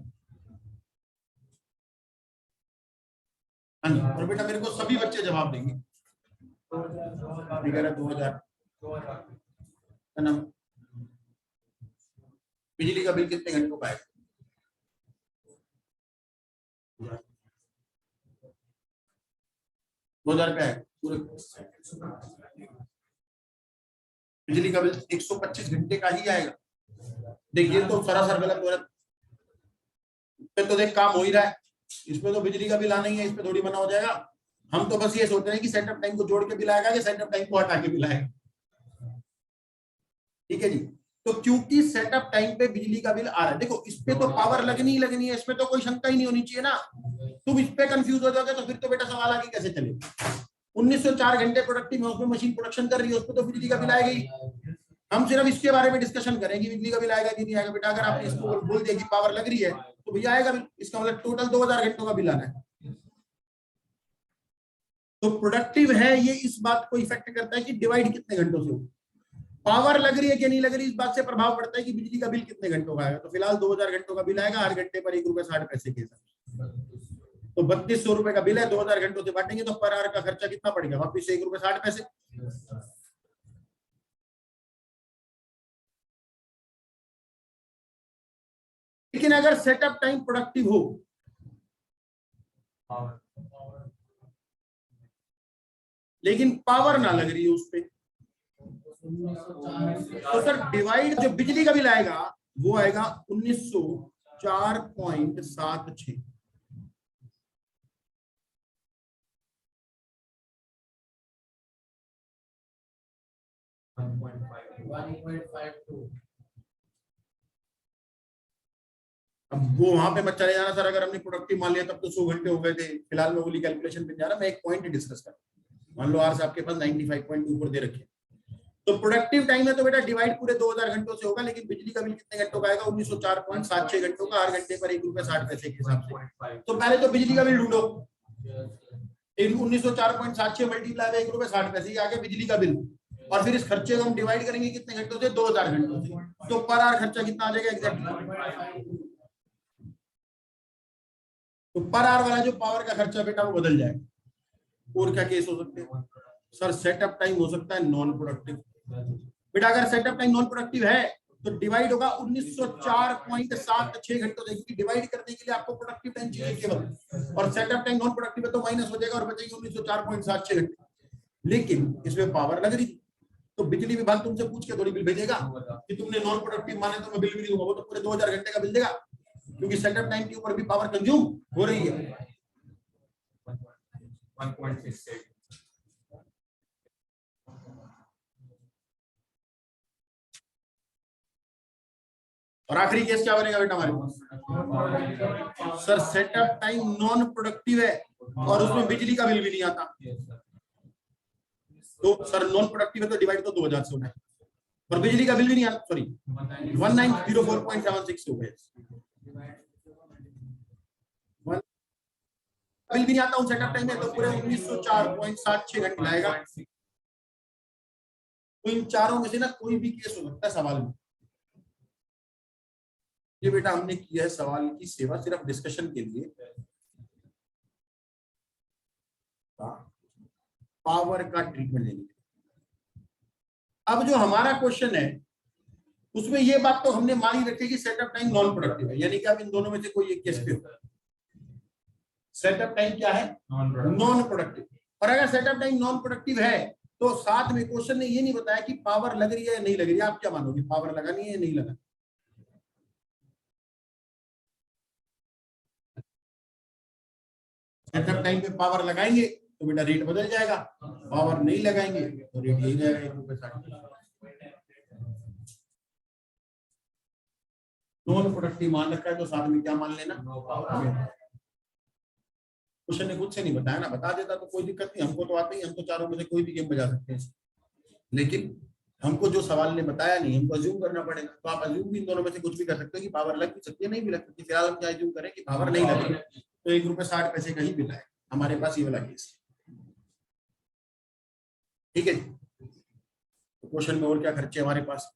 Speaker 1: हाँ जी, और बेटा मेरे को सभी बच्चे जवाब देंगे। 2000 है ना? बिजली का बिल कितने घंटों का आएगा? 2000 का है पूरे। बिजली का बिल 125 घंटे का ही आएगा। देखिए तो सरासर गलत हो रहा है। तो देख काम हो ही रहा है, इसमें तो बिजली का बिल आना ही है, इसमें थोड़ी मना हो जाएगा। हम तो बस ये सोच रहे हैं कि सेटअप टाइम को जोड़ के बिल आएगा कि सेटअप टाइम को हटा के बिल आएगा। ठीक है जी, तो क्योंकि सेटअप टाइम पे बिजली का बिल आ रहा है, देखो इस पे तो पावर लगनी ही लगनी है, इसमें तो कोई शंका ही नहीं होनी चाहिए ना। तुम इस पे कंफ्यूज हो जाओगे तो फिर तो बेटा सवाल आगे कैसे चलेगा। 1904 घंटे प्रोडक्टिव है, उसमें मशीन प्रोडक्शन कर रही है, उस पर तो बिजली का बिल आएगा ही। हम सिर्फ इसके बारे में डिस्कशन करेंगे बिजली का बिल आएगा कि नहीं आएगा। बेटा अगर आपने इसको बोल दिया कि पावर लग रही है तो भैया आएगा बिल, इसका मतलब टोटल 2000 घंटों का बिल आना है। तो प्रोडक्टिव है ये इस बात को इफेक्ट करता है कि डिवाइड कितने घंटों से हो। पावर लग रही है कि नहीं लग रही इस बात से प्रभाव पड़ता है कि बिजली का बिल कितने घंटों का आएगा। तो फिलहाल 2000 घंटों का बिल आएगा, हर घंटे पर 1 रुपए 60 पैसे के हिसाब से। तो 3200 रुपए का बिल है, 2000 घंटों से बांटेंगे तो पर आवर का खर्चा कितना पड़ेगा? वापिस से 1 रुपए 60 पैसे। लेकिन अगर सेटअप टाइम प्रोडक्टिव हो लेकिन पावर ना लग रही है उस पे, तो सर डिवाइड जो बिजली का बिल आएगा वो आएगा 1904.76। अब वो वहां पे मत चले जाना सर, अगर हमने प्रोडक्टिव मान लिया तब तो 100 घंटे हो गए थे। फिलहाल मैं वाली कैलकुलेशन पे जा रहा, मैं एक पॉइंट डिस्कस कर। मान लो आर से आपके पास 95.2 पर दे रखे, तो प्रोडक्टिव टाइम है तो बेटा डिवाइड पूरे 2000 घंटों से होगा। लेकिन बिजली का बिल कितने घंटों का आएगा? 1904.76 घंटों का, हर घंटे पर 1 रुपए 60 पैसे के हिसाब से। तो पहले तो बिजली का बिल ढूंढो। 1904.76 मल्टीप्लाई बाय 1 रुपए 60 पैसे, ये आगे बिजली का बिल। और फिर इस खर्चे को हम डिवाइड करेंगे कितने घंटों से? 2000 घंटों से। तो पर आवर खर्चा कितना आ जाएगा एग्जैक्टली? तो पर आवर वाला जो पावर का खर्चा बेटा वो बदल जाएगा। और क्या केस हो सकते हैं सर? सेटअप टाइम हो सकता है नॉन प्रोडक्टिव। बेटा अगर सेटअप टाइम नॉन प्रोडक्टिव है तो डिवाइड होगा 1904.76 घंटों से, क्योंकि डिवाइड करने के लिए आपको प्रोडक्टिव टाइम चाहिए केवल। और सेटअप टाइम नॉन प्रोडक्टिव है तो माइनस हो जाएगा और बचेंगे 1904.76 घंटे। लेकिन इसमें पावर लग रही थी तो बिजली विभाग तुमसे पूछ के थोड़ी बिल भेजेगा कि तुमने नॉन प्रोडक्टिव माने तो मैं बिल भी नहीं दूंगा। वो तो पूरे 2000 घंटे का बिल देगा, क्योंकि सेटअप टाइम के ऊपर भी पावर कंज्यूम हो रही है। 1.68। और आखिरी केस क्या बनेगा बेटा हमारे पास? Sir setup time non productive है और उसमें बिजली का बिल भी नहीं आता, तो सर नॉन प्रोडक्टिव है तो डिवाइड तो 2000 से होना है और बिजली का बिल भी नहीं आता। सॉरी 1904.76 हो गए। बिल भी नहीं आता उन सेटअप टाइम में तो पूरे 1904.76 घंटे लाएगा। तो इन चारों में से ना कोई भी केस हो सकता है सवाल में। ये बेटा हमने किया है सवाल की सेवा सिर्फ डिस्कशन के लिए, पावर का ट्रीटमेंट लेने के लिए। अब जो हमारा क्वेश्चन है उसमें ये बात तो हमने मान ही रखी कि सेटअप टाइम नॉन प्रोडक्टिव है, यानी कि आप इन दोनों में से कोई एक केस पे हो। सेटअप टाइम क्या है? Non productive. और अगर सेटअप टाइम नॉन प्रोडक्टिव है तो साथ में क्वेश्चन ने ये नहीं बताया कि पावर लग रही है या नहीं लग रही है। आप क्या मानोगे, पावर लगानी है या नहीं लगानी? सेटअप टाइम पे पावर लगाएंगे तो बेटा रेट बदल जाएगा, पावर नहीं लगाएंगे तो रेट यही रहेगा 1 रुपए 60। नॉन प्रोडक्टिव मान रखा है तो साथ में क्या मान लेना, क्वेश्चन ने खुद से नहीं बताया ना, बता देता तो कोई दिक्कत नहीं, हमको तो आता ही, हम तो चारों में से कोई भी गेम बजा सकते हैं, लेकिन हमको जो सवाल ने बताया नहीं, हमको अज्यूम करना पड़ेगा। तो आप अज्यूम भी इन दोनों में से कुछ भी कर सकते हो कि पावर लग भी सकती है, नहीं भी लग सकती। फिलहाल हम क्या अज्यूम करें कि पावर नहीं लग रही, तो 1 रुपए 60 पैसे का ही बिल है हमारे पास, ये वाला केस। ठीक है, तो क्वेश्चन में और क्या खर्चे हमारे पास,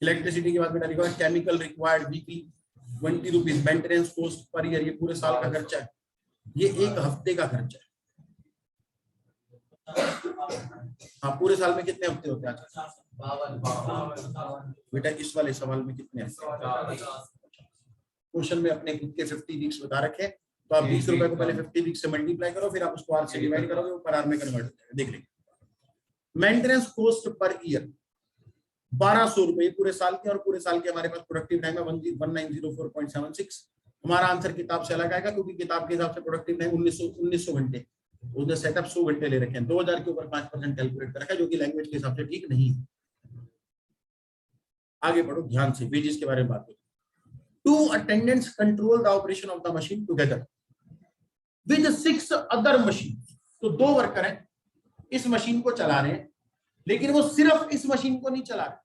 Speaker 1: इलेक्ट्रिसिटी के बाद बेटा लिखा है chemical required weekly 20 rupees, maintenance cost per year, ये पूरे साल का खर्चा है, ये 1 हफ्ते का खर्चा है। हाँ, पूरे साल में कितने हफ्ते होते हैं बेटा, इस वाले सवाल में कितने हफ्ते? क्वेश्चन में अपने खुद के 50 वीक्स बता रखे, तो आप 20 रुपए को पहले 50 वीक्स से मल्टीप्लाई करो, फिर आप उसको आर से डिवाइड करोगे, वो पर आर में कन्वर्ट हो जाएगा। देख लेंगे मेंटेनेंस कॉस्ट पर ईयर 1200 रुपए पूरे साल के, और पूरे साल के हमारे पास प्रोडक्टिव टाइम है 1904.76। हमारा आंसर किताब से अलग आएगा, क्योंकि किताब के हिसाब से प्रोडक्टिव टाइम 1900 घंटे, उसने सेटअप 100 घंटे ले रखे हैं, 2000 के ऊपर 5% कैलकुलेट कर रखा है, जो कि लैंग्वेज के हिसाब से ठीक नहीं है। आगे बढ़ो ध्यान से, वेजेस के बारे में बात करो। 2 attendants control the operation of the machine together with 6 other machine, तो 2 वर्कर हैं, इस मशीन को चला रहे हैं, लेकिन वो सिर्फ इस मशीन को नहीं चला रहे,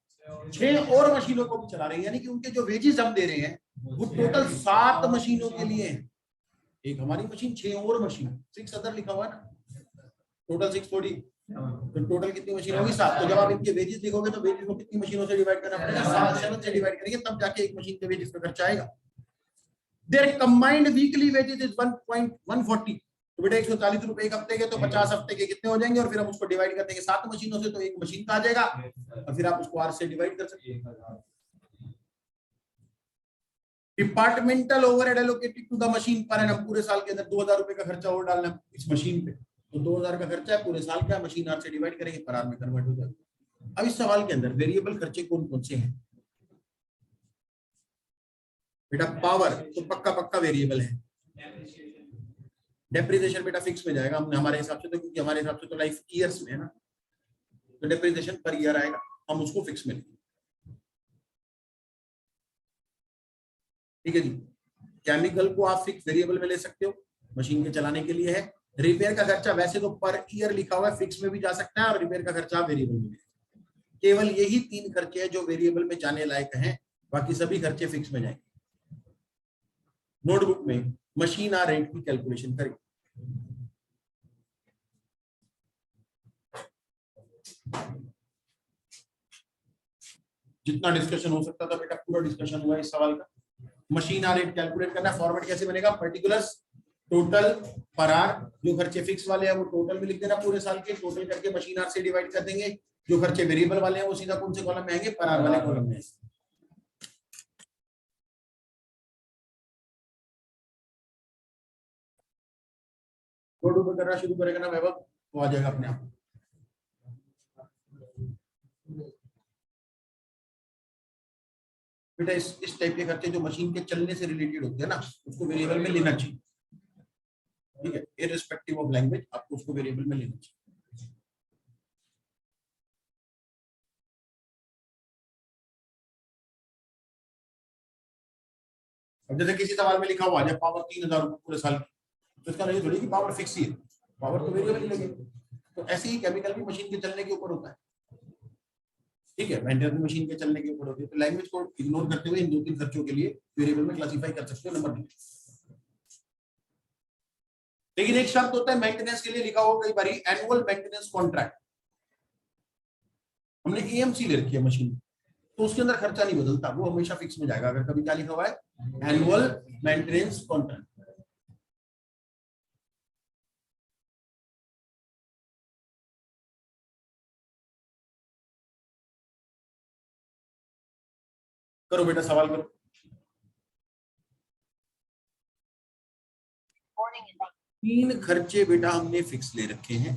Speaker 1: 6 और मशीनों को भी चला रहे हैं, यानी कि उनके जो वेजेस हम दे रहे हैं वो टोटल 7 मशीनों के लिए है। एक हमारी मशीन, 6 और मशीन, 6 अदर लिखा हुआ है ना, टोटल 6 थोड़ी, तो टोटल कितनी मशीन होगी, 7। तो जब आप इनके वेजेस लिखोगे तो वेजेस को कितनी मशीनों से डिवाइड करना पड़ेगा, 7 से डिवाइड करेंगे, तब जाके एक मशीन के वेजेस का खर्चा आएगा। Their combined weekly wages is 1.140, तो बेटा 140 रुपए एक हफ्ते के, तो 50 हफ्ते के कितने हो जाएंगे, और फिर हम उसको डिवाइड कर देंगे 7 मशीनों से, तो एक मशीन का आ जाएगा, और फिर आप उसको आर से डिवाइड कर सकते हैं। Departmental overhead allocated to the machine per annum, पूरे साल के अंदर 2000 रुपए का खर्चा और डालना है इस मशीन पे, तो 2000 का खर्चा है पूरे साल का, मशीन आर से डिवाइड करेंगे, पर आर में कन्वर्ट हो जाएगा। अब इस सवाल के अंदर वेरिएबल खर्चे कौन कौन से हैं बेटा, पावर तो पक्का पक्का वेरिएबल है, डेप्रिसिएशन बेटा फिक्स में जाएगा हमने हमारे हिसाब से, तो क्योंकि हमारे हिसाब से तो लाइफ ईयर्स में है ना, तो डेप्रिसिएशन पर ईयर आएगा, हम उसको फिक्स में लेंगे। ठीक है जी, केमिकल को आप फिक्स वेरिएबल में ले सकते हो, मशीन के चलाने के लिए है। रिपेयर का खर्चा वैसे तो पर ईयर लिखा हुआ है, फिक्स में भी जा सकता है, और रिपेयर का खर्चा वेरिएबल में भी। केवल यही 3 खर्चे हैं जो वेरिएबल में जाने लायक हैं, बाकी सभी खर्चे फिक्स में जाएंगे। नोटबुक में मशीन आ रेंट की कैलकुलेशन करें। जितना डिस्कशन हो सकता था बेटा पूरा डिस्कशन हुआ इस सवाल का। मशीन आ रेट कैलकुलेट करना, फॉर्मेट कैसे बनेगा, पर्टिकुलर्स टोटल पर आर, जो खर्चे फिक्स वाले हैं वो टोटल में लिख देना पूरे साल के, टोटल करके मशीन आर से डिवाइड कर देंगे, जो खर्चे वेरिएबल वाले हैं वो सीधा कौन से कॉलम में आएंगे, पर आर वाले कॉलम में। नोट ऊपर करना शुरू करेगा ना वैभव, तो आ जाएगा अपने आप। बेटा इस टाइप के खर्चे जो मशीन के चलने से रिलेटेड होते हैं ना, उसको वेरिएबल में लेना चाहिए। ठीक है, इररिस्पेक्टिव ऑफ लैंग्वेज आपको उसको वेरिएबल में लेना चाहिए। अब जैसे किसी सवाल में लिखा हुआ है पावर 3000 रुपए पूरे साल की, तो इसका नहीं थोड़ी कि पावर फिक्स ही है, पावर तो वेरिएबल ही लगेगी। तो ऐसे ही केमिकल भी मशीन के चलने के ऊपर होता है। ठीक है, मेंटेनेंस मशीन के चलने के ऊपर होती है, तो लैंग्वेज को इग्नोर करते हुए इन 2-3 खर्चों के लिए वेरिएबल में क्लासिफाई कर सकते हो नंबर। लेकिन एक शर्त होता है मेंटेनेंस के लिए लिखा होगा कई बार एनुअल मेंटेनेंस कॉन्ट्रैक्ट, हमने एएमसी ले रखी है मशीन, तो उसके अंदर खर्चा नहीं बदलता, वो हमेशा फिक्स में जाएगा। अगर कभी क्या लिखा हुआ है एनुअल मेंटेनेंस कॉन्ट्रैक्ट। करो बेटा सवाल करो। तीन खर्चे बेटा हमने फिक्स ले रखे हैं,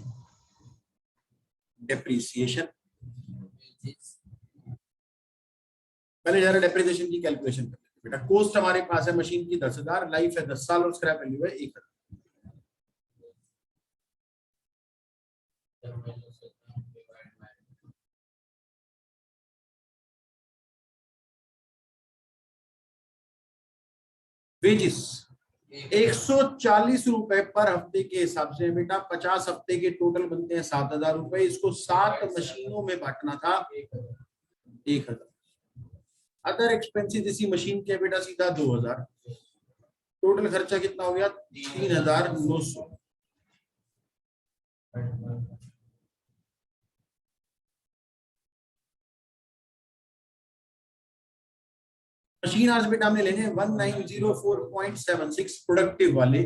Speaker 1: डेप्रिसिएशन, पहले जरा डेप्रिसिएशन की कैलकुलेशन कर लेते बेटा। कॉस्ट हमारे पास है मशीन की 10,000, लाइफ है 10 साल और स्क्रैप वैल्यू है 1,000। वेजिस 140 रुपए पर हफ्ते के हिसाब से बेटा, 50 हफ्ते के टोटल बनते हैं 7,000 रुपए। इसको 7 मशीनों में बांटना था 1,000। अदर एक्सपेंसेस इसी मशीन के बेटा सीधा 2,000। टोटल खर्चा कितना हो गया? 3,900। मशीन आज बेटा हमने लेने 1904.76 प्रोडक्टिव वाले।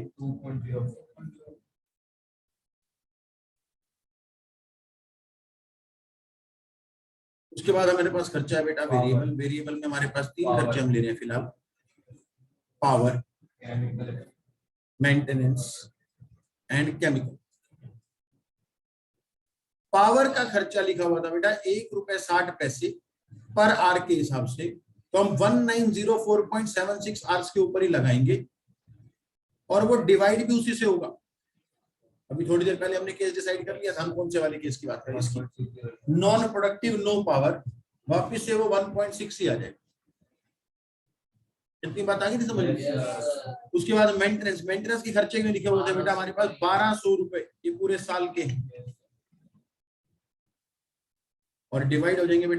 Speaker 1: उसके बाद हमारे पास खर्चा है बेटा वेरिएबल। वेरिएबल में हमारे पास 3 खर्चे हम ले रहे हैं फिलहाल, power, maintenance and chemical. Power का खर्चा लिखा हुआ था बेटा 1.60 पर आर के हिसाब से, तो हम 1904.76 आवर्स के ऊपर ही लगाएंगे और वो डिवाइड भी उसी से होगा। अभी थोड़ी देर पहले हमने केस डिसाइड कर लिया था, हम कौन से वाले केस की बात करें? इसकी नॉन प्रोडक्टिव नो पावर, वापिस से वो 1.6 ही आ जाएगा। इतनी बात आ गई थी समझ में? उसके बाद मेंटेनेंस, मेंटेनेंस के खर्चे में लिखे हुए थे बेटा हमारे पास 1,200 रुपए, ये पूरे साल के, और डिवाइड हो जाएंगे बेटा